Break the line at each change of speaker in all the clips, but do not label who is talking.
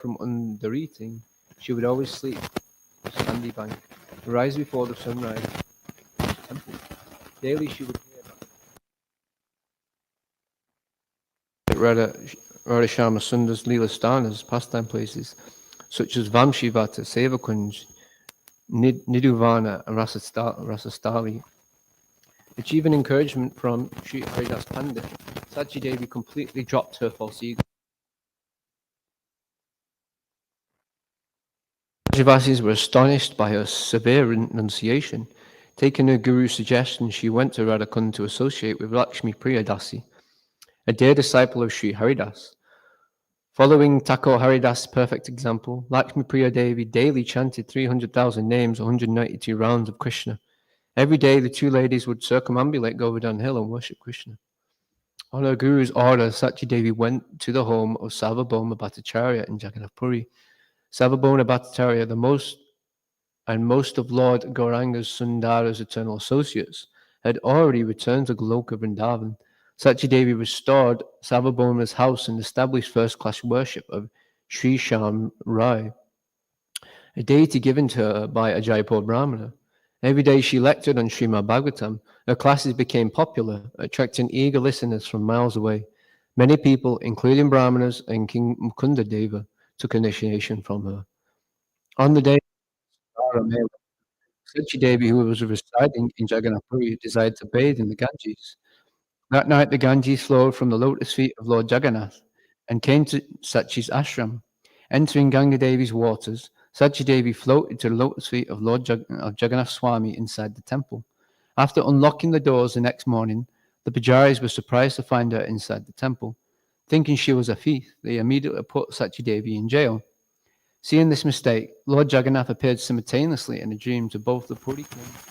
from under eating, she would always sleep on the sandy bank, rise before the sunrise, temple. Daily she would hear about Radha Sundar's Leela Sthanas, pastime places, such as Vamshivata, Sevakunj, Niduvana, and Rasastali. Achieving encouragement from Sri Haridas Pandit, Sachi Devi completely dropped her false ego. Brajavasis were astonished by her severe renunciation. Taking her guru's suggestion, she went to Radhakund to associate with Lakshmi Priya Dasi, a dear disciple of Sri Haridas. Following Thakur Haridas' perfect example, Lakshmi Priya Devi daily chanted 300,000 names, 192 rounds of Krishna. Every day, the two ladies would circumambulate Govardhan Hill and worship Krishna. On her guru's order, Sachi Devi went to the home of Sarvabhauma Bhattacharya in Jagannath Puri. Sarvabhauma Bhattacharya, the most of Lord Gauranga's Sundara's eternal associates, had already returned to Goloka Vrindavan. Sachi Devi restored Sarvabhauma's house and established first-class worship of Sri Sham Rai, a deity given to her by a Jaipur Brahmana. Every day she lectured on Srimad Bhagavatam. Her classes became popular, attracting eager listeners from miles away. Many people, including Brahmanas and King Mukunda Deva, took initiation from her. On the day of Mela, Sachi Devi, who was residing in Jagannath Puri, desired to bathe in the Ganges. That night, the Ganges flowed from the lotus feet of Lord Jagannath and came to Sachi's ashram. Entering Ganga Devi's waters, Sachi Devi floated to the lotus feet of Lord Jagannath Swami inside the temple. After unlocking the doors the next morning, the pujaris were surprised to find her inside the temple. Thinking she was a thief, they immediately put Sachi Devi in jail. Seeing this mistake, Lord Jagannath appeared simultaneously in a dream to both the Puri kings,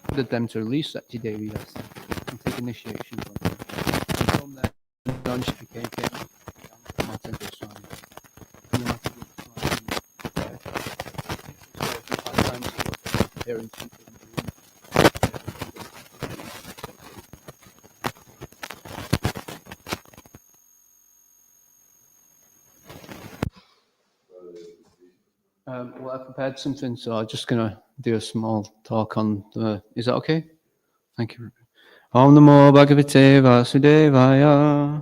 ordered them to release Sachi Devi and take initiation from her. From there on, she became king of Martindra Swami. Well, I prepared something, so I'm just going to do a small talk on the... Is that okay? Thank you. Om Namo Bhagavate Vasudevaya.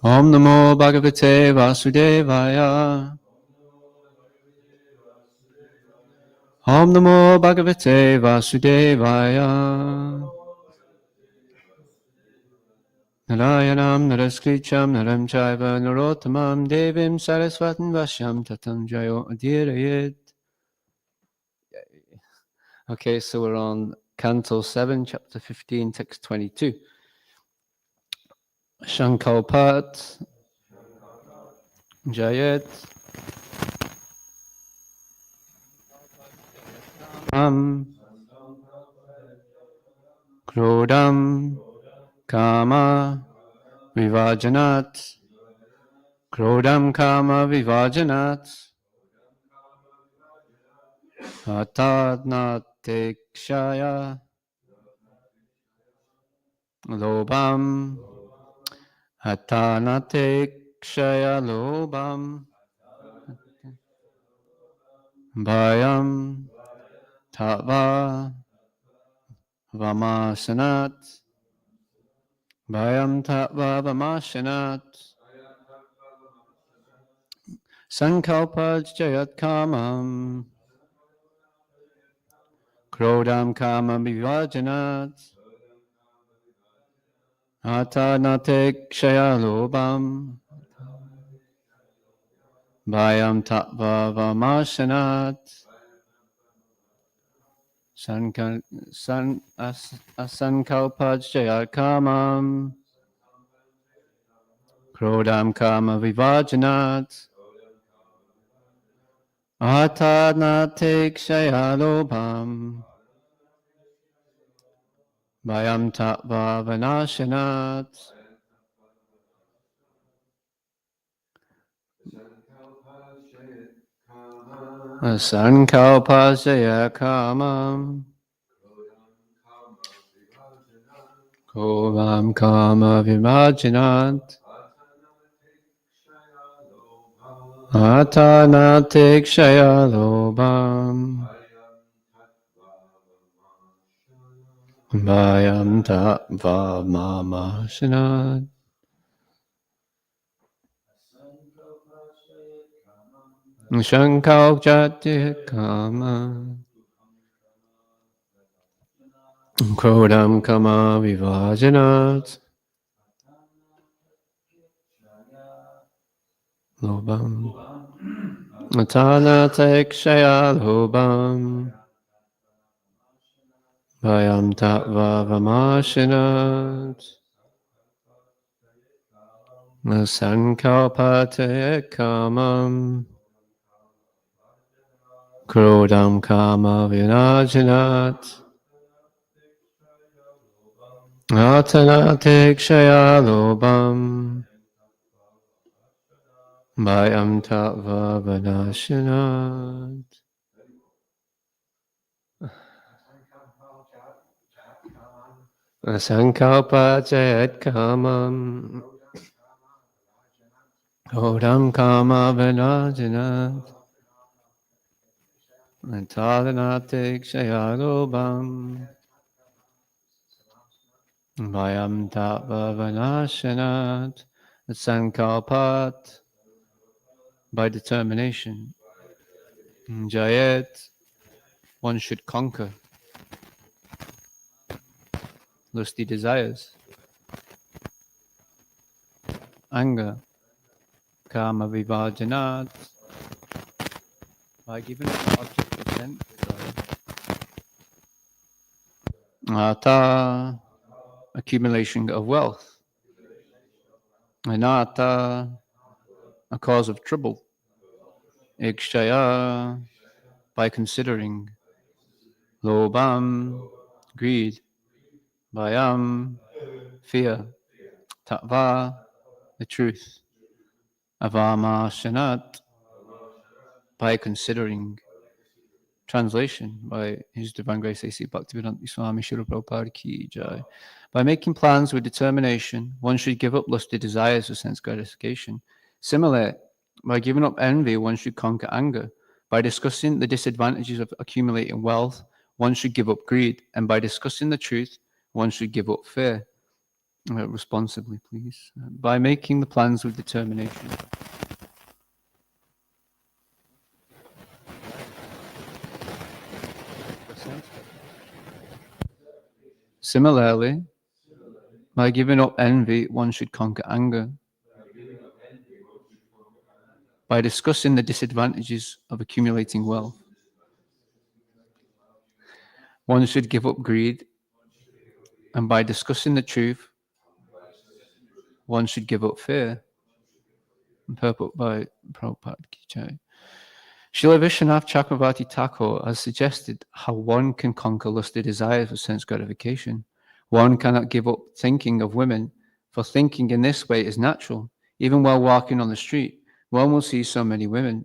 Om Namo Bhagavate Vasudevaya. Om Namo Bhagavate Vasudevaya. Narayanam Naraskricham Naram Chaiva Narottamam Devim Saraswatam Vashyam Tatam Jayo Adirayet. Okay, so we're on Canto 7, Chapter 15, Text 22. Shankalpat Jayet Krodam Kama Vivajanat Krodam Kama Vivajanat Atadnatikshaya Lobam Atanatikshaya Lobam Bhayam Tava Vamasanat Bhayam Tava Vamasanat Sankalpa Jayat Kamam Krodam Kama Vivajanat Atanatik Shayalobam Bhayam Tava Vamasanat Asankalpa Jayat Kamam Krodam Kama Vivajanat Atanatik Shayalobam Bhayam Tava Vanashanat Sankalpa Jaya Kamam Kovam kama vimajinat. Atanatik shaya lobam. Vayam tattva mamashinat. Shankau jati kama. Krodam kama vivajanat. Lobam. Atanatik shaya lobam. Vayam tattva vamashinat. Sankalpate kamam. Krodam kama vinajanat. Atanatik shaya lobam. Vayam tattva vanashinat. Sankalpa jayat kamam. Krodam kama vinajanat. Atanatik shaya lobam. Vayam tattva vanashinat. Sankalpat. By determination. Jayat, one should conquer lusty desires. Anger, kama vivajanat, by giving up object of sense desire. Ata, accumulation of wealth. Anata, a cause of trouble. Ikshaya, by considering. Lobam, greed. Vayam, fear. Tattva, the truth. Avama shanat, by considering. Translation by His Divine Grace A.C. Bhaktivedanta Swami Srila Prabhupada Ki Jai. By making plans with determination, one should give up lusty desires for sense gratification. Similarly, by giving up envy, one should conquer anger. By discussing the disadvantages of accumulating wealth, one should give up greed. And by discussing the truth, one should give up fear. Responsibly, please. By making the plans with determination. Similarly, by giving up envy, one should conquer anger. By discussing the disadvantages of accumulating wealth, one should give up greed. And by discussing the truth, one should give up fear. Purport by Prabhupada Ki Jai. Srila Vishwanath Chakravarti Thakur has suggested how one can conquer lusty desires for sense gratification. One cannot give up thinking of women, for thinking in this way is natural. Even while walking on the street, one will see so many women.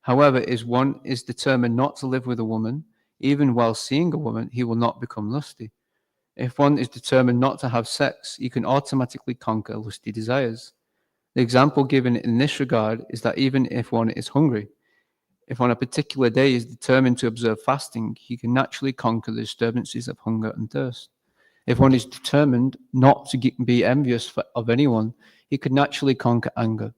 However, if one is determined not to live with a woman, even while seeing a woman, he will not become lusty. If one is determined not to have sex, he can automatically conquer lusty desires. The example given in this regard is that even if one is hungry, if on a particular day he is determined to observe fasting, he can naturally conquer the disturbances of hunger and thirst. If one is determined not to be envious of anyone, he could naturally conquer anger.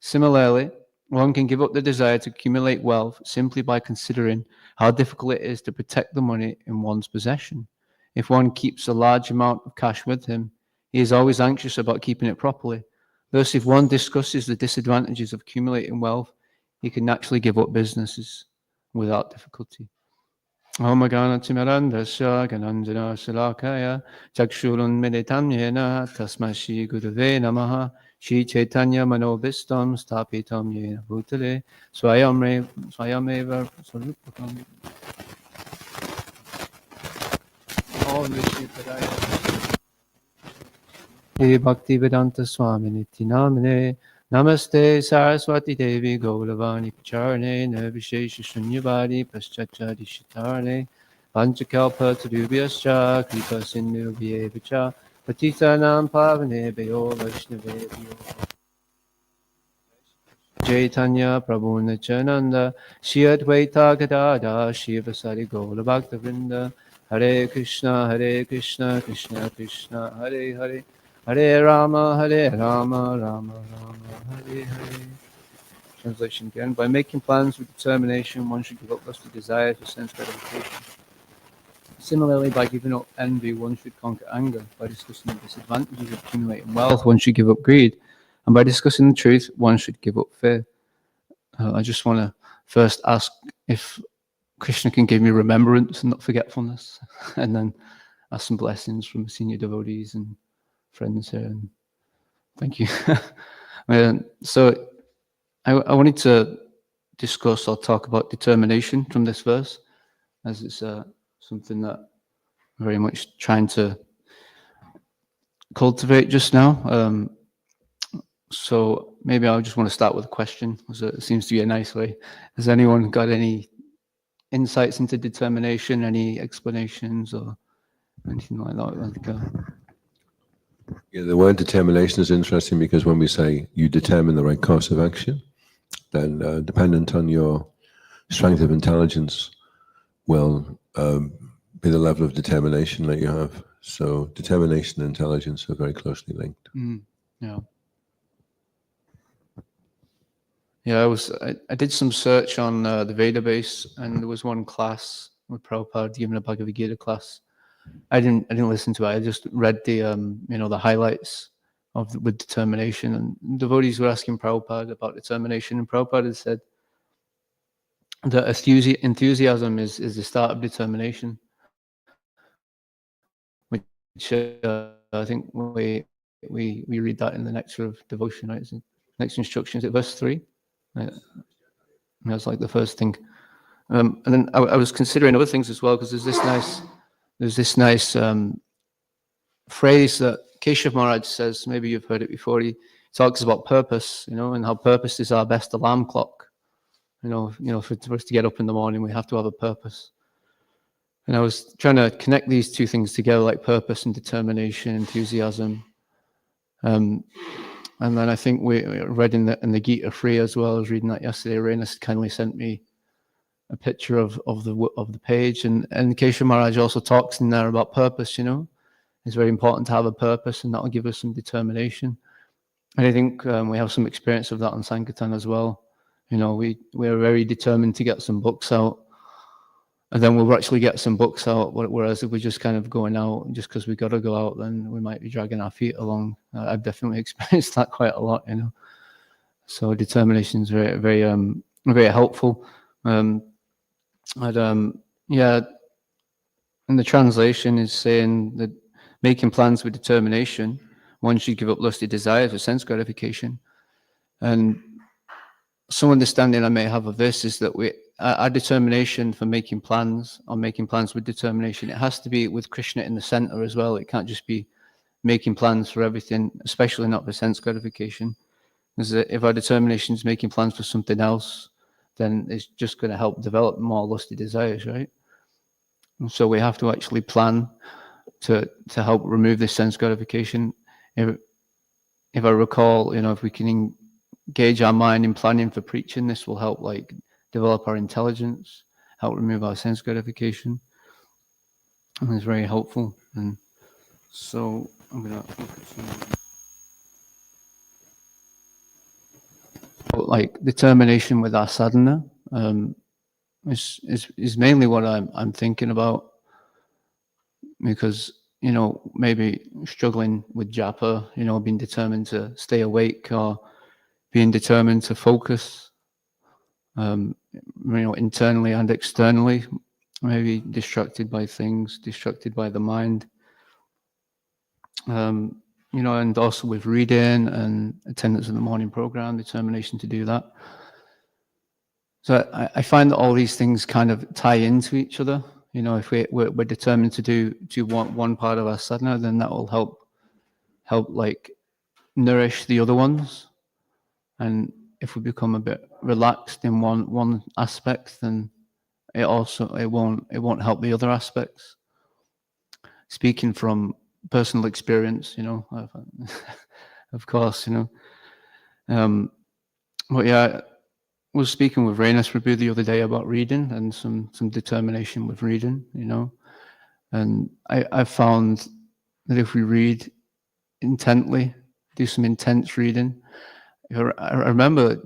Similarly, one can give up the desire to accumulate wealth simply by considering how difficult it is to protect the money in one's possession. If one keeps a large amount of cash with him, he is always anxious about keeping it properly. Thus, if one discusses the disadvantages of accumulating wealth, he can naturally give up businesses without difficulty. Om Gana Timarandasya Gananjana Shalakaya Chakshurun Meditam Yena Tasma Shri Gurave Namaha Shri Chaitanya Manobhistam Stapitam Yena Bhutale Swayameva Sarupakam Om Rishi Padaya Bhaktivedanta Swami Nitinamane Namaste Saraswati Devi Gauravani Pacharane Nirvishesha Shunyavadi Paschachadi Shitarane Panchakalpa Tarubhyascha Kripa Sindhu Vyevacha Patitanam pavanebhyo Vaishnavebhyo Chaitanya Prabhu Nityananda Shri Advaita Gadada Shivasari Gaura Bhaktavinda Hare Krishna Krishna Krishna Hare Hare Hare Rama Rama Rama Hare Hare. Translation again. By making plans with determination, one should give up lusty desires for sense gratification. Similarly, by giving up envy, one should conquer anger. By discussing the disadvantages of accumulating wealth, one should give up greed. And by discussing the truth, one should give up fear. I just want to first ask if Krishna can give me remembrance and not forgetfulness, and then ask some blessings from senior devotees and friends here. And thank you. So I wanted to discuss or talk about determination from this verse, as it's something that I'm very much trying to cultivate just now. So maybe I just want to start with a question, because it seems to be a nice way. Has anyone got any insights into determination, any explanations or anything like that?
Yeah, the word determination is interesting because when we say you determine the right course of action, then dependent on your strength of intelligence will be the level of determination that you have. So determination and intelligence are very closely linked.
Yeah. Yeah, I did some search on the database, and there was one class with Prabhupada giving a Bhagavad Gita class. I didn't listen to it. I just read the the highlights with determination, and devotees were asking Prabhupada about determination, and Prabhupada had said that enthusiasm is the start of determination, which I think we read that in the Nectar of Devotion, right? Next instruction, is it verse 3? That's like the first thing. And then I was considering other things as well, because there's this nice phrase that Keshav Maharaj says. Maybe you've heard it before. He talks about purpose, and how purpose is our best alarm clock. For us to get up in the morning, we have to have a purpose. And I was trying to connect these two things together, like purpose and determination, enthusiasm. And then I think we read in the Gita Free as well. I was reading that yesterday. Raina kindly sent me a picture of the page, and Keshav Maharaj also talks in there about purpose. It's very important to have a purpose, and that will give us some determination. And I think we have some experience of that on Sankirtan as well. We're very determined to get some books out, and then we'll actually get some books out. Whereas if we're just kind of going out just because we got to go out, then we might be dragging our feet along. I've definitely experienced that quite a lot. So determination is very, very, very helpful. Yeah, and the translation is saying that making plans with determination, one should give up lusty desires for sense gratification. And some understanding I may have of this is that our determination for making plans, or making plans with determination, it has to be with Krishna in the center as well. It can't just be making plans for everything, especially not for sense gratification. Because if our determination is making plans for something else, then it's just going to help develop more lusty desires, right? And so we have to actually plan to help remove this sense gratification. If I recall, if we can engage our mind in planning for preaching, this will help develop our intelligence, help remove our sense gratification. And it's very helpful. And so I'm going to look at some determination with our sadhana. Is mainly what I'm thinking about, because maybe struggling with japa, being determined to stay awake, or being determined to focus, internally and externally, maybe distracted by things, distracted by the mind, and also with reading and attendance of the morning program, determination to do that. So I find that all these things kind of tie into each other. If we're determined to do one part of our sadhana, then that will help nourish the other ones. And if we become a bit relaxed in one aspect, then it won't help the other aspects. Speaking from personal experience, of course, But yeah, I was speaking with Rainus Prabhu the other day about reading and some determination with reading, and I found that if we read intently, do some intense reading. I remember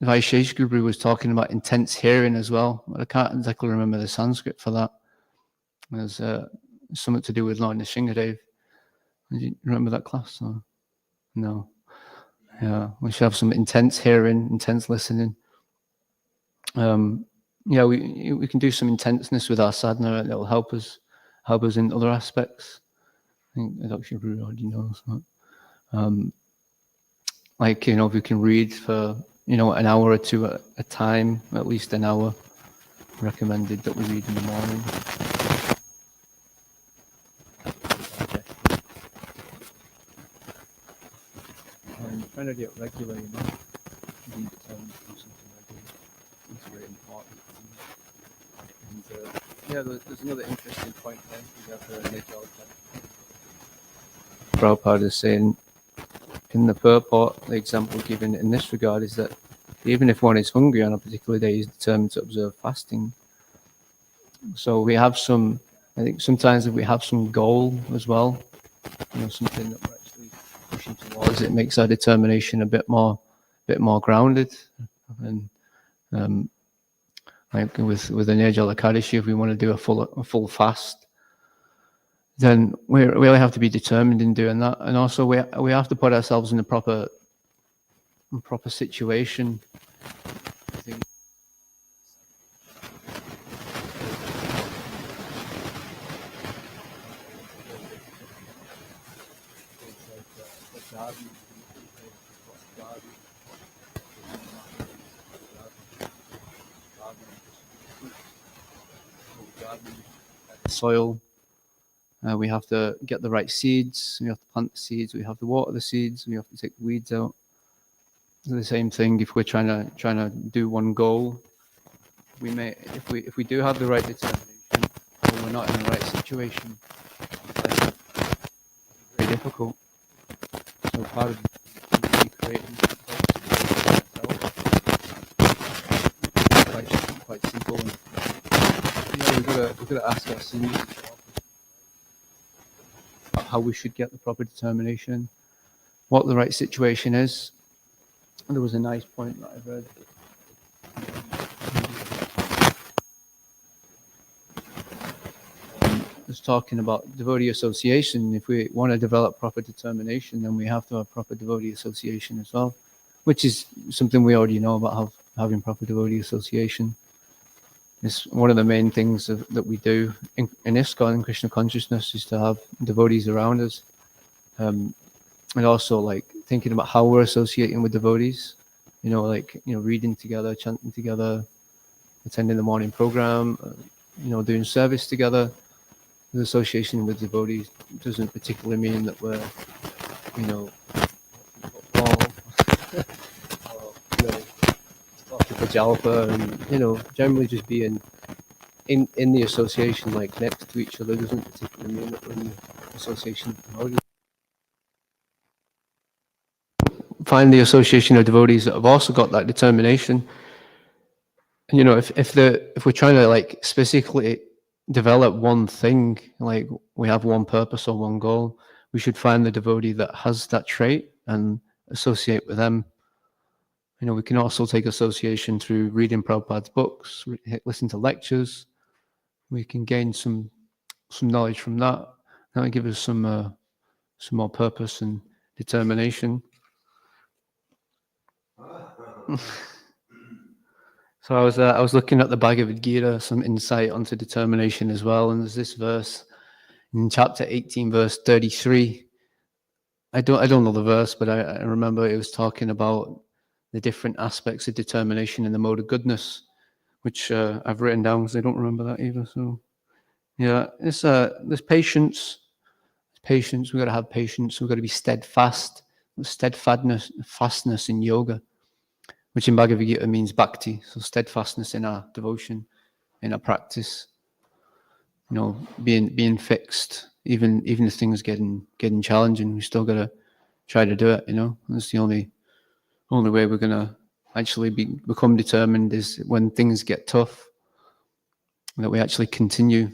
Vaishesh Guru was talking about intense hearing as well. I can't exactly remember the Sanskrit for that. There's something to do with Lord Nishingadev. Do you remember that class? Or? No. Yeah, we should have some intense hearing, intense listening. Yeah, we can do some intenseness with our sadhana, and it'll help us in other aspects. I think Dr. Guru already knows that. Like, if we can read for, an hour or two at a time, at least an hour, recommended that we read in the morning. I'm trying to do it regular, being determined to do something regular. It's very important. And yeah, there's another interesting point there. We have the Prabhupada is saying, in the purport, the example given in this regard is that even if one is hungry on a particular day, he's determined to observe fasting. So we have I think sometimes if we have some goal as well, something that we're actually pushing towards, it makes our determination a bit more grounded. And like with the Nirjala Ekadashi, if we want to do a full fast, then we really have to be determined in doing that. And also we have to put ourselves in a proper situation. I think soil. We have to get the right seeds. We have to plant the seeds. We have to water the seeds. We have to take the weeds out. It's the same thing. If we're trying to do one goal, we may, if we do have the right determination, but we're not in the right situation, it's very difficult. So part of recreating quite simple. And, we've got to ask ourselves how we should get the proper determination, what the right situation is. And there was a nice point that I read. Was talking about devotee association. If we want to develop proper determination, then we have to have proper devotee association as well, which is something we already know about having proper devotee association. It's one of the main things that we do in ISKCON, in Krishna consciousness, is to have devotees around us. And also like thinking about how we're associating with devotees, reading together, chanting together, attending the morning program, doing service together. The association with devotees doesn't particularly mean that we're, or jalpa, and generally just being in the association, like next to each other, doesn't particularly mean that we're in the association with devotees. Find the association of devotees that have also got that determination. And, if we're trying to like specifically develop one thing, like we have one purpose or one goal, we should find the devotee that has that trait and associate with them. We can also take association through reading Prabhupada's books, listen to lectures. We can gain some knowledge from that. That will give us some more purpose and determination. So I was looking at the Bhagavad Gita, some insight onto determination as well, and there's this verse in chapter 18, verse 33. I don't know the verse, but I remember it was talking about the different aspects of determination in the mode of goodness, which I've written down because I don't remember that either. So yeah, there's patience. We've got to have patience. We've got to be steadfast. Steadfastness in yoga, which in Bhagavad Gita means bhakti. So steadfastness in our devotion, in our practice. being fixed. Even if things getting challenging, we still gotta try to do it. That's the only way we're gonna actually become determined, is when things get tough, that we actually continue.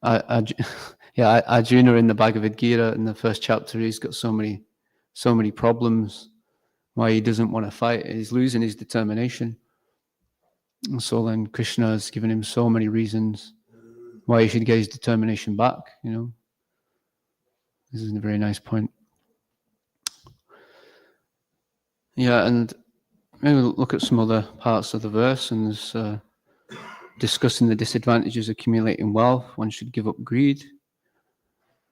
Arjuna in the Bhagavad Gita, in the first chapter, he's got so many problems why he doesn't want to fight. He's losing his determination. And so then Krishna has given him so many reasons why he should get his determination back. This is a very nice point. Yeah, and maybe we'll look at some other parts of the verse, and there's discussing the disadvantages of accumulating wealth. One should give up greed.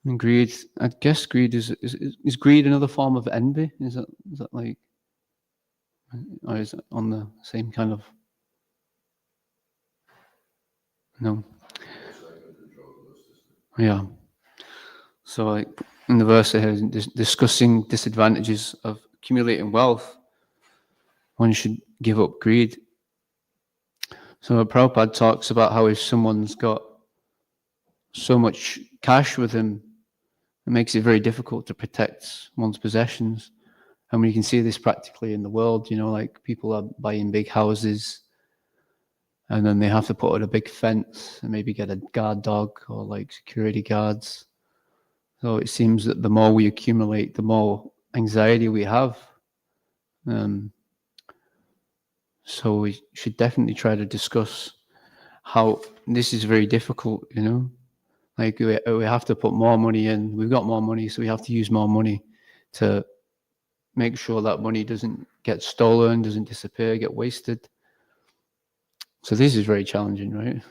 And greed, I guess greed is greed another form of envy? Is that like, or is it on the same kind of? No. Yeah. So like in the verse here, discussing disadvantages of accumulating wealth, one should give up greed. So Prabhupada talks about how if someone's got so much cash with him, it makes it very difficult to protect one's possessions. And we can see this practically in the world, like people are buying big houses and then they have to put out a big fence and maybe get a guard dog or like security guards. So it seems that the more we accumulate, the more anxiety we have. So we should definitely try to discuss how this is very difficult, like we have to put more money in. We've got more money, so we have to use more money to make sure that money doesn't get stolen, doesn't disappear, get wasted. So this is very challenging, right?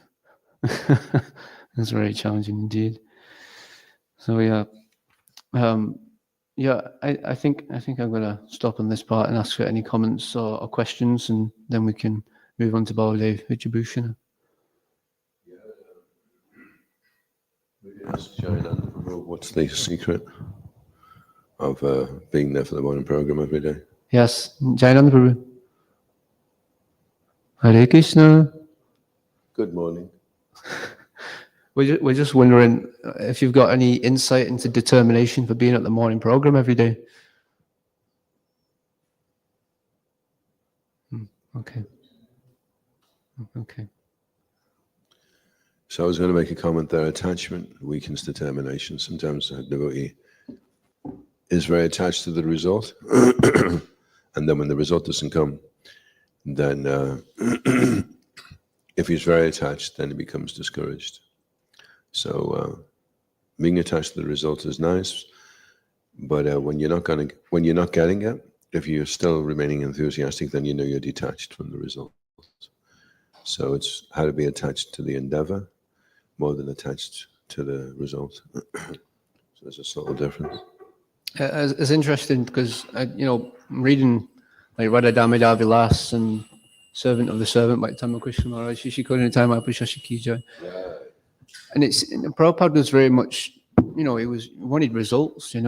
It's very challenging indeed. So I think I'm going to stop on this part and ask for any comments or questions, and then we can move on to Baladev Vijabhushana.
What's the secret of being there for the morning program every day?
Yes, Jayananda Prabhu. Hare Krishna.
Good morning.
We're just wondering if you've got any insight into determination for being at the morning program every day. Okay.
So I was going to make a comment there. Attachment weakens determination. Sometimes a devotee is very attached to the result, and then when the result doesn't come, then if he's very attached, then he becomes discouraged. So being attached to the result is nice, but when you're not getting it, if you're still remaining enthusiastic, then you're detached from the result. So it's how to be attached to the endeavor more than attached to the result. So there's a subtle difference.
It's interesting because I'm reading like Radha Damodar Vilas and Servant of the Servant by Tamal Krishna Maharaj, Shishikona Time Apashashikija. And Prabhupada was very much, he wanted results, he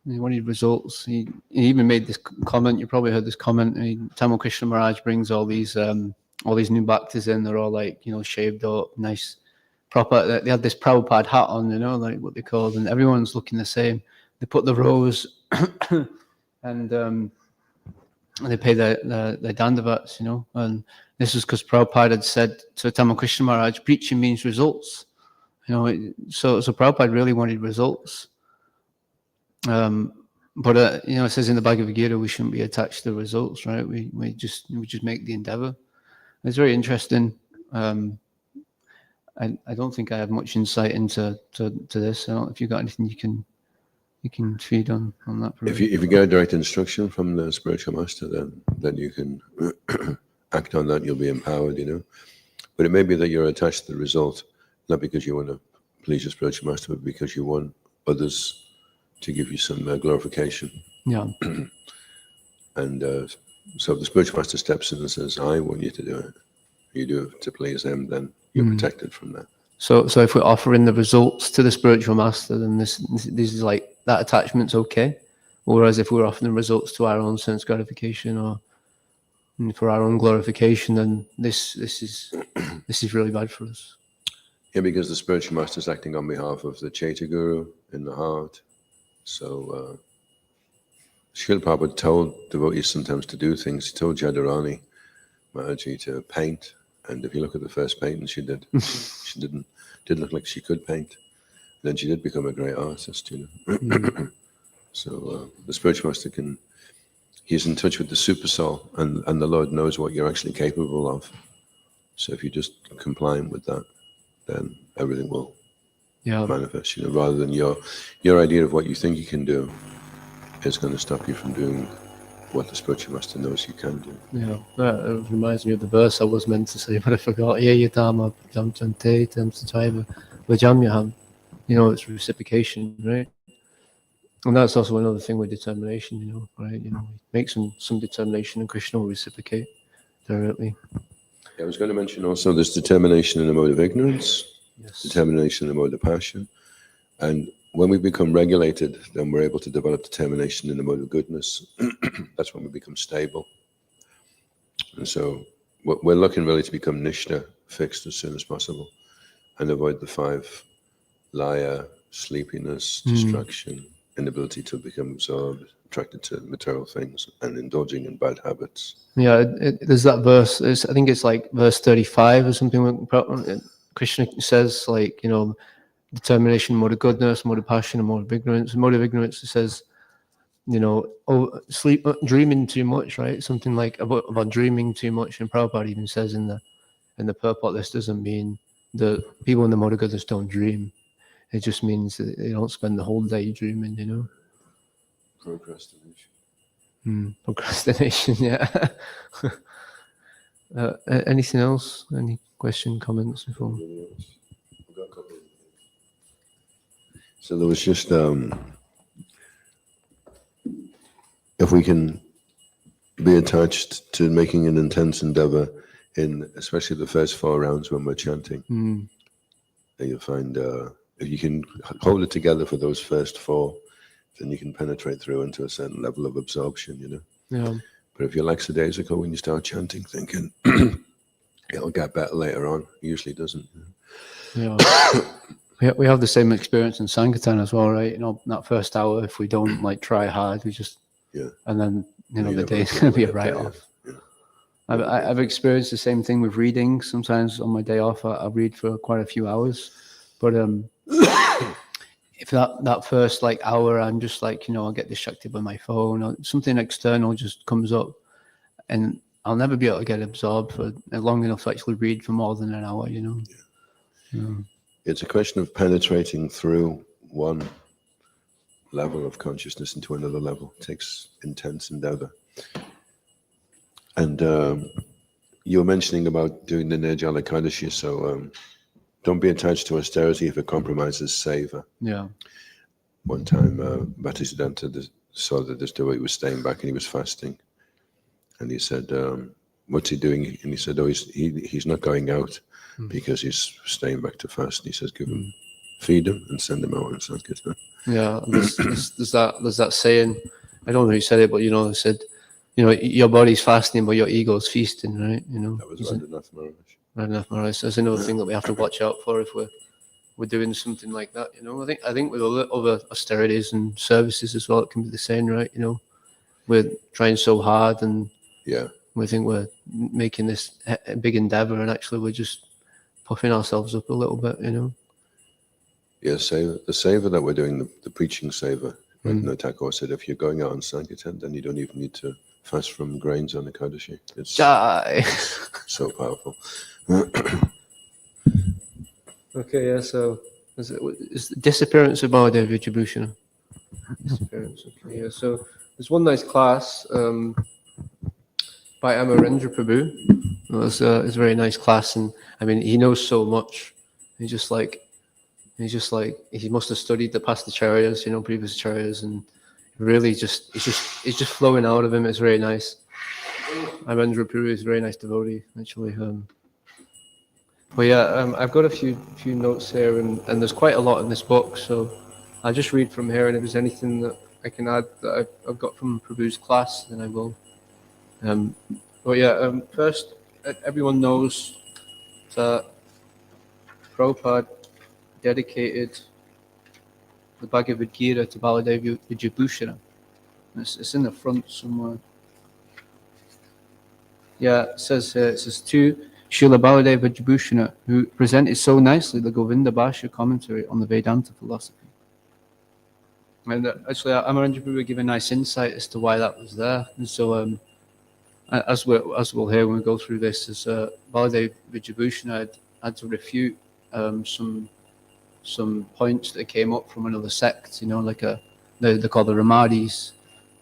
wanted results. He even made this comment, you probably heard this comment, Tamal Krishna Maharaj brings all these new bhaktas in, they're all like, shaved up, nice, proper, they had this Prabhupada hat on, like what they called, and everyone's looking the same. They put the rows and they pay their dandavats, and this is because Prabhupada had said to Tamal Krishna Maharaj, preaching means results. So Prabhupada really wanted results. But it says in the Bhagavad Gita we shouldn't be attached to the results, right? We just make the endeavor. It's very interesting. I don't think I have much insight into this. I don't know if you've got anything you can feed on that.
If you get a direct instruction from the spiritual master, then you can act on that. You'll be empowered, But it may be that you're attached to the result, not because you want to please your spiritual master, but because you want others to give you some glorification.
Yeah.
And so if the spiritual master steps in and says, I want you to do it, you do it to please them, then you're protected from that.
So if we're offering the results to the spiritual master, then this is like, that attachment's okay. Whereas if we're offering the results to our own sense gratification or for our own glorification, then this is really bad for us.
Yeah, because the spiritual master is acting on behalf of the Chaitya Guru in the heart. So Srila Prabhupada told devotees sometimes to do things. He told Jadharani Maharaji to paint, and if you look at the first painting she did, she didn't look like she could paint. And then she did become a great artist, you know. So the spiritual master he's in touch with the super soul, and the Lord knows what you're actually capable of. So if you're just compliant with that, then everything will manifest, you know, rather than your idea of what you think you can do is going to stop you from doing what the spiritual master knows you can do.
Yeah, that reminds me of the verse I was meant to say, but I forgot. Yeah, Yadama, Jamchante, Tamsataiva, Vajamyaham. You know, it's reciprocation, right? And that's also another thing with determination, you know, right? You know, make some determination and Krishna will reciprocate directly.
I was going to mention also there's determination in the mode of ignorance, determination in the mode of passion. And when we become regulated, then we're able to develop determination in the mode of goodness. That's when we become stable. And so we're looking really to become Nishta, fixed as soon as possible, and avoid the 5 laya, sleepiness, distraction, inability to become absorbed, attracted to material things, and indulging in bad habits.
Yeah, there's that verse. I think it's like verse 35 or something. Krishna says, like, you know, determination, mode of goodness, mode of passion, and mode of ignorance. Mode of ignorance, it says, you know, dreaming too much, right? Something like about dreaming too much. And Prabhupada even says in the purport, this doesn't mean that people in the mode of goodness don't dream. It just means that they don't spend the whole day dreaming, you know.
Procrastination.
Procrastination, yeah. Anything else? Any question, comments before?
So there was just, if we can be attached to making an intense endeavor in especially the first 4 rounds when we're chanting, then you'll find if you can hold it together for those first 4, then you can penetrate through into a certain level of absorption, you know.
Yeah.
But if you're lackadaisical when you start chanting, thinking it'll get better later on, it usually doesn't.
Yeah. We have the same experience in Sankirtan as well, right? You know, that first hour, if we don't like try hard, we just and then you know the day's gonna be a write-off.
Yeah.
I've experienced the same thing with reading. Sometimes on my day off, I read for quite a few hours, but if that first like hour, I'm just like, you know, I'll get distracted by my phone or something external just comes up, and I'll never be able to get absorbed for long enough to actually read for more than an hour, you know. Yeah.
It's a question of penetrating through one level of consciousness into another level. It takes intense endeavor. And you were mentioning about doing the Nirjala Kadashi, so don't be attached to austerity if it compromises seva.
Yeah.
One time, Bhaktisiddhanta saw that this devotee was staying back and he was fasting. And he said, what's he doing? And he said, oh, he's not going out because he's staying back to fast. And he says, feed him and send him out on Sankirtan.
Yeah, there's that saying, I don't know who said it, but you know, it said, you know, your body's fasting, but your ego's feasting, right? You know,
that was Radhanath Maharaj.
Radhanath Maharaj. So that's another thing that we have to watch out for if we're doing something like that. You know, I think with other austerities and services as well, it can be the same, right? You know, we're trying so hard and we think we're making this big endeavor, and actually we're just puffing ourselves up a little bit, you know.
Yeah, the seva that we're doing, the preaching seva, like Thakur said, if you're going out on Sankirtan, then you don't even need to fast from grains on Ekadashi. It's so powerful.
Okay, yeah, so it's the disappearance of Mahadev Vidyabhushana. Disappearance, okay, yeah. So there's one nice class by Amarendra Prabhu. It's a very nice class, and I mean, he knows so much. He must have studied the past acharyas, you know, previous acharyas, and really it's just flowing out of him. It's very nice. Amarendra Prabhu is a very nice devotee, actually. But yeah, I've got a few notes here, and there's quite a lot in this book, so I'll just read from here, and if there's anything that I can add that I've got from Prabhu's class, then I will. But yeah, first, everyone knows that Prabhupada dedicated the Bhagavad Gita to Baladeva Vijayabhushana. It's in the front somewhere. Yeah, it says to Srila Baladeva Vijayabhushana, who presented so nicely the Govinda Bhashya commentary on the Vedanta philosophy. And actually, Amarendra Prabhu gave a nice insight as to why that was there. And so, as we'll hear when we go through this, is Baladeva Vijayabhushana had to refute some points that came up from another sect, like they're called the Ramadis.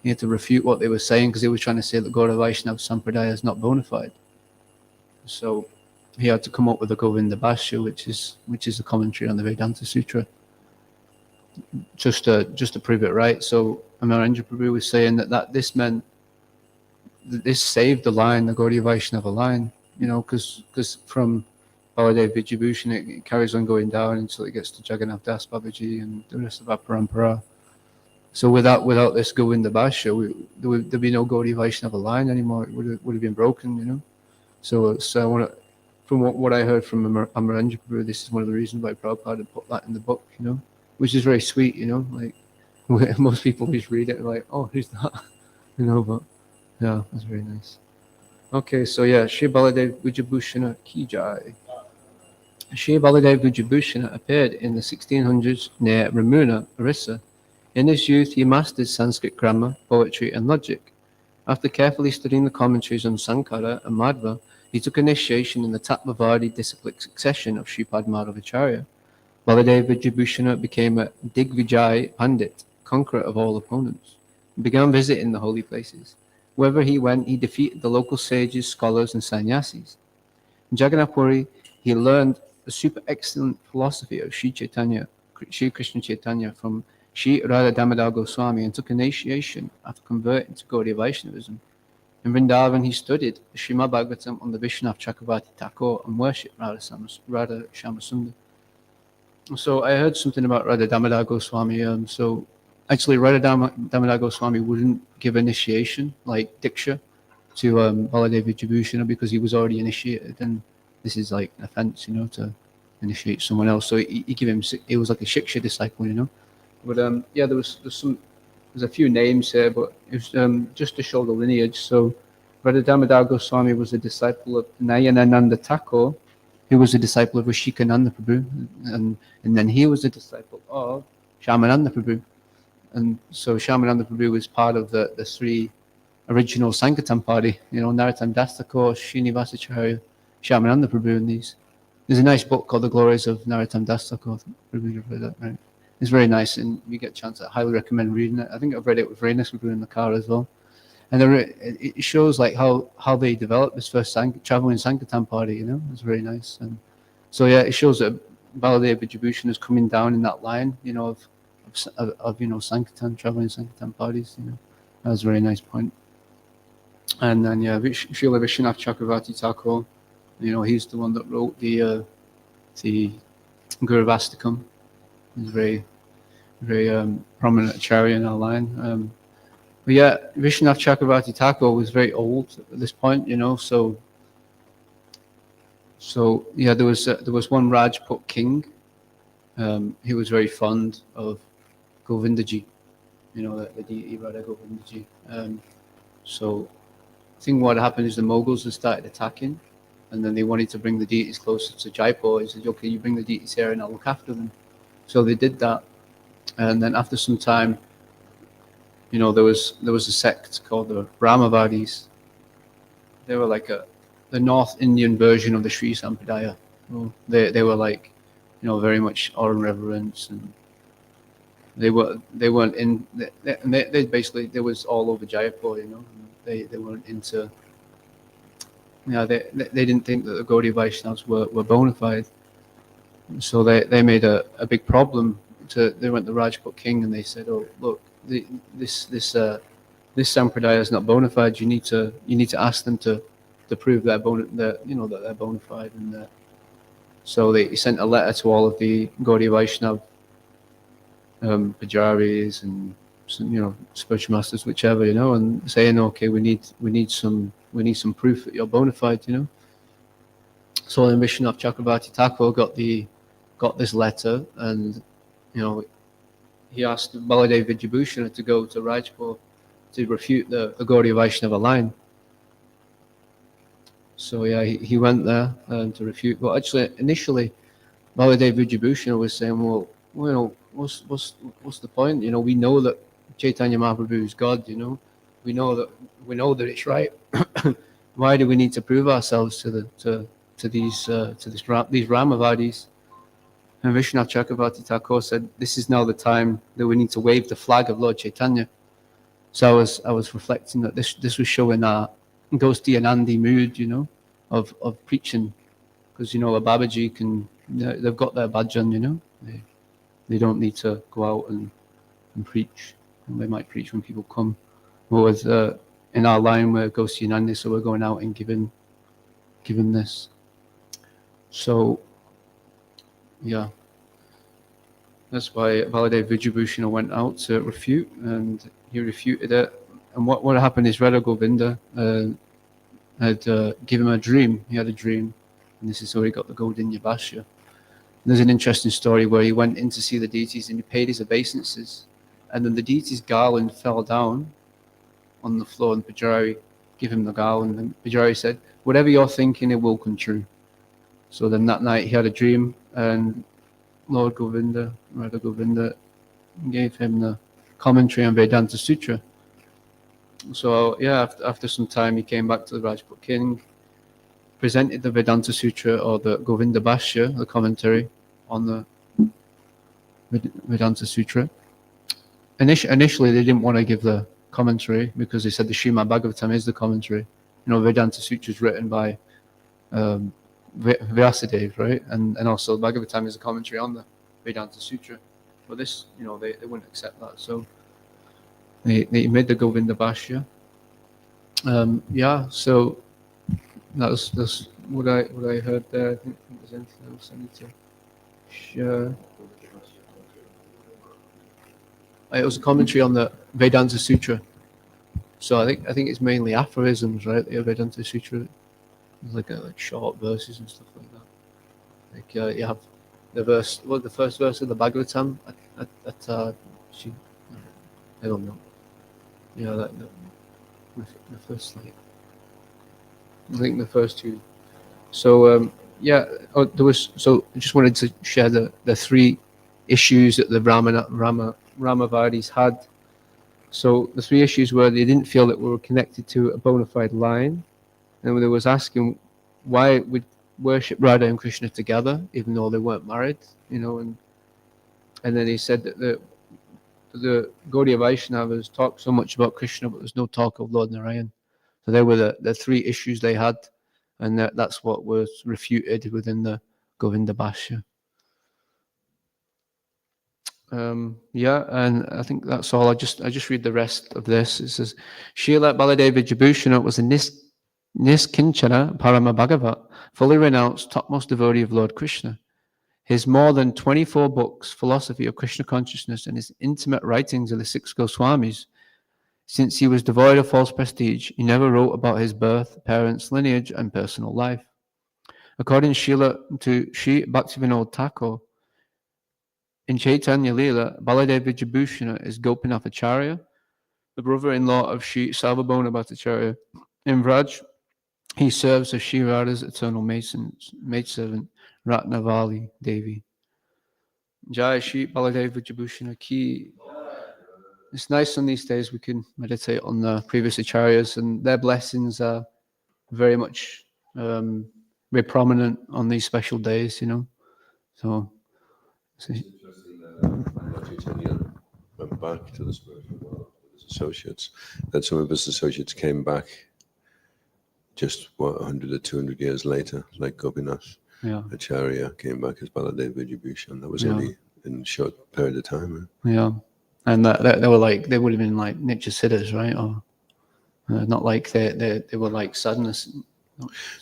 He had to refute what they were saying because they were trying to say that Gaura Vaishnava Sampradaya is not bona fide. So he had to come up with a Govinda Bhashya, which is a commentary on the Vedanta Sutra, just to prove it right. So Amarendra Prabhu was saying that this meant that this saved the line, the Gaudiya Vaishnava line, because from Baladeva Vijayabhushana it carries on going down until it gets to Jagannath Das Babaji and the rest of our parampara. So without this Govinda Bhashya, there'd be no Gaudiya Vaishnava line anymore. It would have been broken, So from what I heard from Amarendra Prabhu, this is one of the reasons why Prabhupada put that in the book, which is very sweet, like most people just read it like, oh, who's that, but yeah, that's very nice. Okay, so yeah, Sri Baladev Vijayabhushana Ki Jai. Sri Baladev Vijayabhushana appeared in the 1600s near Ramuna, Orissa. In his youth, he mastered Sanskrit grammar, poetry, and logic. After carefully studying the commentaries on Sankara and Madhva, he took initiation in the Tattvavardi disciplic succession of Sripad Madhavacharya. Baladev Vijayabhushana became a Digvijay Pandit, conqueror of all opponents, and began visiting the holy places. Wherever he went, he defeated the local sages, scholars, and sannyasis. In Jagannath Puri, he learned the super excellent philosophy of Sri Krishna Chaitanya from Sri Radha Damodar Goswami and took initiation after converting to Gaudiya Vaishnavism. In Vrindavan, he studied the Srimad Bhagavatam on the Vishwanath Chakravarti Thakur and worshipped Radha Shyamasundar. So I heard something about Radha Damodar Goswami. So actually, Radha Damodar Goswami wouldn't give initiation, like Diksha, to Baladev Vijayabhushana because he was already initiated, and this is like an offense, to initiate someone else. So he was like a Shiksha disciple, But yeah, there's a few names here, but it was just to show the lineage. So Radha Damodar Goswami was a disciple of Nayanananda Thakur, who was a disciple of Rishikananda Prabhu, and then he was a disciple of Shyamananda Prabhu. And so Shyamananda Prabhu was part of the three original Sankirtan party, Narottam Das Thakur, Srinivasacharya, Shyamananda Prabhu, and these. There's a nice book called The Glories of Narottam Das Thakur. Prabhu, you've read that, right? It's very nice, and if you get a chance, I highly recommend reading it. I think I've read it with Renas Prabhu in the car as well. And it shows like how they developed this first traveling Sankirtan party, It's very nice. And so yeah, it shows that Baladev Vijayabhushana is coming down in that line, of Sankirtan, traveling Sankirtan parties, That was a very nice point. And then yeah, Srila Vishwanath Chakravarti Thakur, he's the one that wrote the Guruvastakam. He's very, very prominent acharya in our line. But yeah, Vishwanath Chakravarti Thakur was very old at this point, So yeah, there was one Rajput king. He was very fond of Govindaji, the deity Radha Govindaji. So I think what happened is the Mughals had started attacking, and then they wanted to bring the deities closer to Jaipur. He said, "Okay, you bring the deities here, and I'll look after them." So they did that, and then after some time, there was a sect called the Brahmavadis. They were like the North Indian version of the Sri Sampradaya. They were like, very much awe and reverence, and they weren't in. They basically, they was all over Jaipur. They weren't into. They didn't think that the Gaudiya Vaishnavas were bona fide. So they made a big problem. They went to the Rajput king and they said, "Oh, look, this sampradaya is not bona fide. You need to ask them to prove that they're bona fide." And so he sent a letter to all of the Gaudiya Vaishnav pujaris and spiritual masters, whichever, and saying, "Okay, we need some proof that you're bona fide." So then Vishwanath Chakravarti Thakur got the got this letter, and he asked Baladev Vidyabhushana to go to Rajpur to refute the Gaudiya Vaishnava line. So yeah, he went there to refute. But actually, initially, Baladev Vidyabhushana was saying, well, what's the point? We know that Chaitanya Mahaprabhu is God. We know that it's right. Why do we need to prove ourselves to these Ramavadis? And Vishwanath Chakravarti Thakur said, this is now the time that we need to wave the flag of Lord Chaitanya. So I was reflecting that this was showing our ghosty and Andy mood, of preaching, because a Babaji they've got their badge on, they don't need to go out and preach, and they might preach when people come. Whereas in our line we're ghosty and Andy, so we're going out and giving this. So yeah, that's why Baladev Vidyabhushana went out to refute, and he refuted it. And what happened is Radha Govinda had given him a dream. He had a dream, and this is how he got the Gaudinya Bhashya. There's an interesting story where he went in to see the deities and he paid his obeisances, and then the deity's garland fell down on the floor, and Pujari gave him the garland, and Pujari said, whatever you're thinking, it will come true. So then that night he had a dream, and Lord Govinda, Radha Govinda, gave him the commentary on Vedanta Sutra. So yeah, after some time he came back to the Rajput king, presented the Vedanta Sutra, or the Govinda Bhashya, the commentary on the Vedanta Sutra. Initially they didn't want to give the commentary because they said the Srimad Bhagavatam is the commentary. Vedanta Sutra is written by Vyasadeva, right? And also the Bhagavatam is a commentary on the Vedanta Sutra. But this, they wouldn't accept that. So they made the Govinda Bhashya. So that's what I heard there. I think there's anything else I need to share. It was a commentary on the Vedanta Sutra. So I think it's mainly aphorisms, right? The Vedanta Sutra. Like short verses and stuff like that. Like you have the first verse of the Bhagavatam I don't know. Yeah, the first I think the first two. So I just wanted to share the three issues that the Ramavadis had. So the three issues were they didn't feel that we were connected to a bona fide line. And they was asking why we'd worship Radha and Krishna together, even though they weren't married, and then he said that the Gaudiya Vaishnavas talk so much about Krishna, but there's no talk of Lord Narayan. So they were the three issues they had, and that's what was refuted within the Govinda Bhashya. And I think that's all. I just read the rest of this. It says, Srila Baladev Vidyabhushana was a Niskinchana Parama Bhagavat, fully renounced topmost devotee of Lord Krishna. His more than 24 books, philosophy of Krishna consciousness, and his intimate writings of the 6 Goswamis. Since he was devoid of false prestige, he never wrote about his birth, parents, lineage, and personal life. According to Sri Bhaktivinoda Thakur, in Chaitanya Leela, Baladev Vidyabhushana is Gopinath Acharya, the brother-in-law of Sri Sarvabhauma Bhattacharya. In Vraj, he serves as Sri Radha's eternal maidservant, Ratnavali Devi. Jai Shri Baladev Vidyabhushana Ki. It's nice on these days we can meditate on the previous acharyas, and their blessings are very much very prominent on these special days, So
it's interesting that Chaitanya went back to the spiritual world with his associates, and some of his associates came back just 100 or 200 years later, like Gopinath Acharya came back as Baladev Vidyabhushana. That was only in a short period of time. Right?
Yeah, and they would have been like Nitya Siddhas, right? Or not like they were like sadness.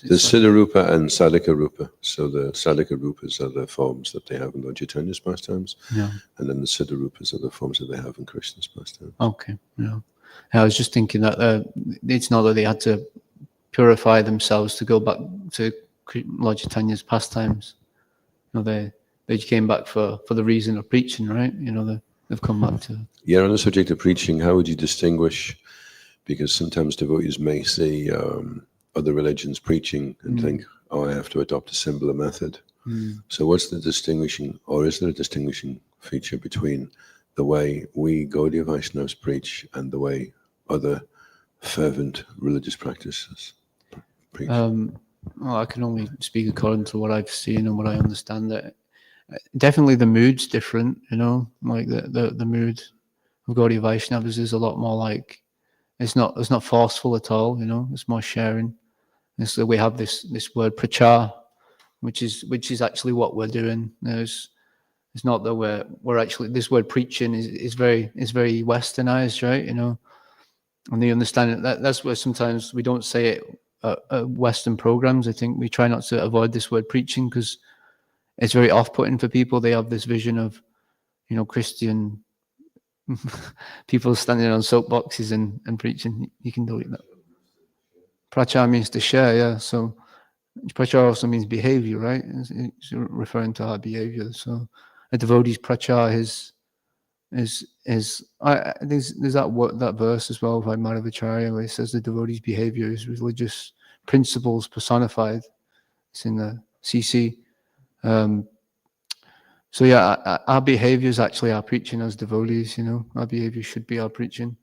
There's Siddha Rupa and Sadhika Rupa. So the Sadhika Rupas are the forms that they have in Lord Chaitanya's pastimes, and then the Siddha Rupas are the forms that they have in Krishna's pastimes. Okay,
I was just thinking that it's not that they had to purify themselves to go back to Lord Chaitanya's pastimes. They they came back for the reason of preaching, right? They've come back to.
Yeah, on the subject of preaching, how would you distinguish? Because sometimes devotees may see other religions preaching and think, oh, I have to adopt a similar method. So what's the distinguishing, or is there a distinguishing feature between the way we Gaudiya Vaishnavas preach and the way other fervent religious practices preach?
Well, I can only speak according to what I've seen and what I understand. That definitely the mood's different, like the mood of Gaudiya Vaishnavas is a lot more like, it's not forceful at all, it's more sharing. And so we have this word prachar, which is actually what we're doing. It's not that we're actually, this word preaching is very westernized, right? And the understanding that's where sometimes we don't say it at Western programs. I think we try not to avoid this word preaching because it's very off-putting for people. They have this vision of, Christian people standing on soapboxes and preaching. You can delete that. Prachar means to share, yeah. So prachar also means behavior, right? It's referring to our behavior. So a devotee's prachar is there's that verse as well by Madhavacharya where it says the devotee's behavior is religious principles personified. It's in the CC. So yeah, our behavior is actually our preaching as devotees. Our behavior should be our preaching.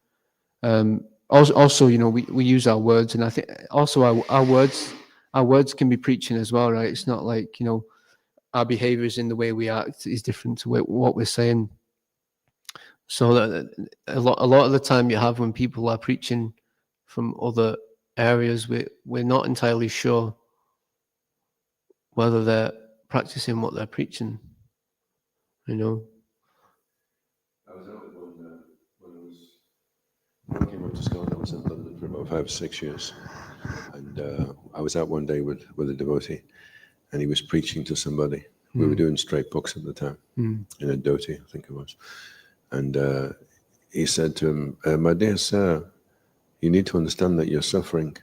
Also, we use our words, and I think also our words can be preaching as well, right? It's not like our behaviors in the way we act is different to what we're saying. So that a lot of the time you have when people are preaching from other areas, we're not entirely sure whether they're practicing what they're preaching.
I was out when I came up to Scotland. I was in London for about 5 or 6 years, and I was out one day with a devotee, and he was preaching to somebody. We were doing straight books at the time in a dhoti, I think it was, and he said to him, "My dear sir, you need to understand that you're suffering."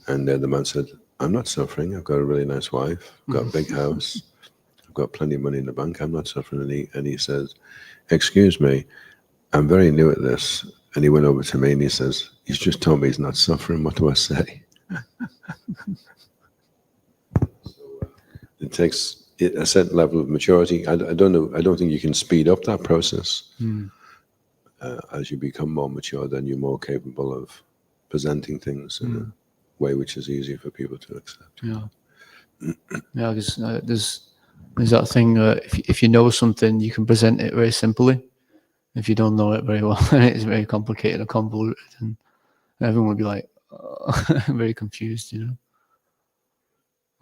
And the man said, "I'm not suffering. I've got a really nice wife. I've got a big house. I've got plenty of money in the bank. I'm not suffering." And he says, "Excuse me, I'm very new at this." And he went over to me and he says, "He's just told me he's not suffering. What do I say?" So it takes a certain level of maturity. I don't know. I don't think you can speed up that process. As you become more mature, then you're more capable of presenting things in a way which is easier for people to accept.
Yeah, yeah. Because there's that thing. If you know something, you can present it very simply. If you don't know it very well, it's very complicated or convoluted, and everyone will be like very confused.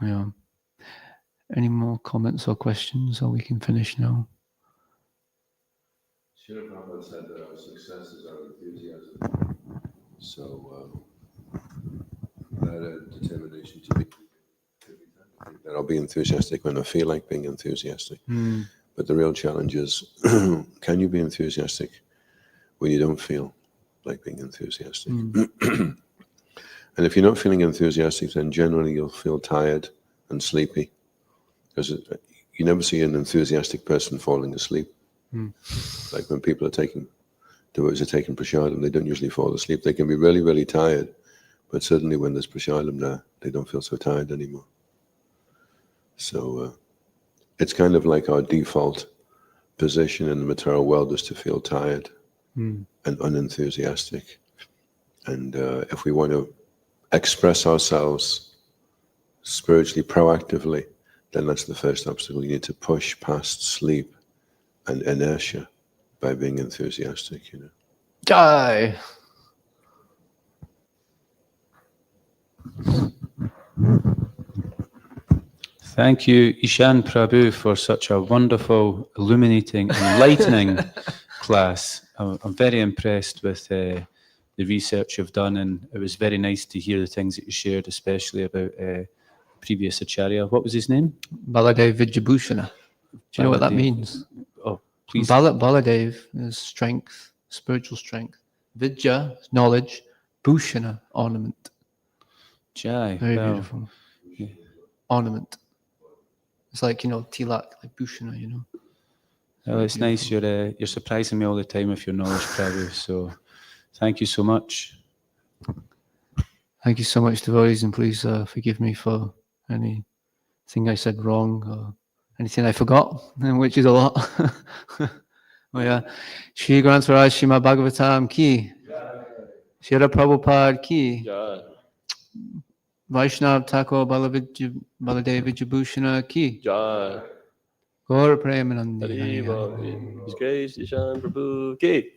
Yeah. Any more comments or questions, or we can finish now?
Srila Prabhupada said that our success is our enthusiasm. So that determination to be that I'll be enthusiastic when I feel like being enthusiastic. But the real challenge is, can you be enthusiastic when you don't feel like being enthusiastic? And if you're not feeling enthusiastic, then generally you'll feel tired and sleepy. Because you never see an enthusiastic person falling asleep. Like when people are taking prasadam, they don't usually fall asleep. They can be really, really tired, but suddenly when there's prasadam there, they don't feel so tired anymore. So it's kind of like our default position in the material world is to feel tired and unenthusiastic. And if we want to express ourselves spiritually proactively, then that's the first obstacle. You need to push past sleep and inertia by being enthusiastic,
Die.
Thank you, Ishan Prabhu, for such a wonderful, illuminating, enlightening class. I'm very impressed with the research you've done, and it was very nice to hear the things that you shared, especially about previous Acharya. What was his name?
Baladev Vidyabhushana. Do you know what that means?
Oh, please.
Baladev is strength, spiritual strength. Vidya, knowledge. Bhushana, ornament.
Jai.
Very beautiful.
Yeah.
Ornament. It's like, tilak, like Bhushana,
Well, it's nice. You're surprising me all the time with your knowledge, Prabhu. So thank you so much.
Thank you so much, devotees, and please forgive me for anything I said wrong or anything I forgot, which is a lot. Oh yeah. Shri Granth Sahib Srimad Bhagavatam ki. Shri Prabhupada ki. Vaishnav Thakur Baladev Vijabhushana ki.
Jai.
Gaur Premanandi.
Hari Bol. His Grace Ishan Prabhu ki.